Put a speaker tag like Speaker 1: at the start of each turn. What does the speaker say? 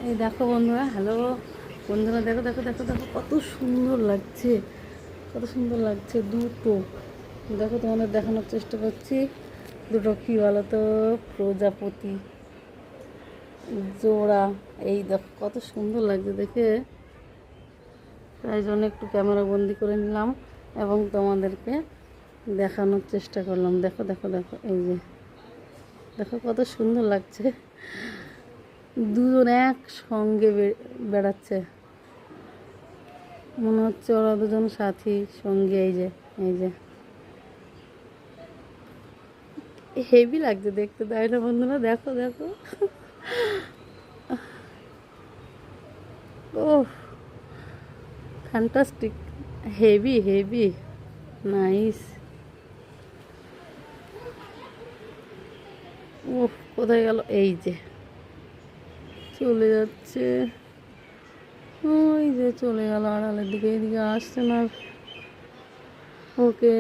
Speaker 1: এই দেখো বন্ধুরা, হ্যালো বন্ধুরা, দেখো দেখো দেখো দেখো কত সুন্দর লাগছে, কত সুন্দর লাগছে দুটো। দেখো তোমাদের দেখানোর চেষ্টা করছি। দুটো কী বলো তো, প্রজাপতি জোড়া। এই দেখো কত সুন্দর লাগছে দেখে, তাই জন্য একটু ক্যামেরা বন্দি করে নিলাম এবং তোমাদেরকে দেখানোর চেষ্টা করলাম। দেখো দেখো দেখো, এই যে দেখো কত সুন্দর লাগছে, দুজন এক সঙ্গে বেড়াচ্ছে, মনে হচ্ছে ওরা দুজন সাথী সঙ্গে। এই যে এই যে হেভি লাগছে দেখতে, তাই না বন্ধুরা? দেখো দেখো, ও ফ্যান্টাস্টিক, হেভি হেভি, নাইস। ও কোথায় গেল? এই যে চলে যাচ্ছে, ওই যে চলে গেল আড়ালের দিকে, এদিকে আসছে না। ওকে।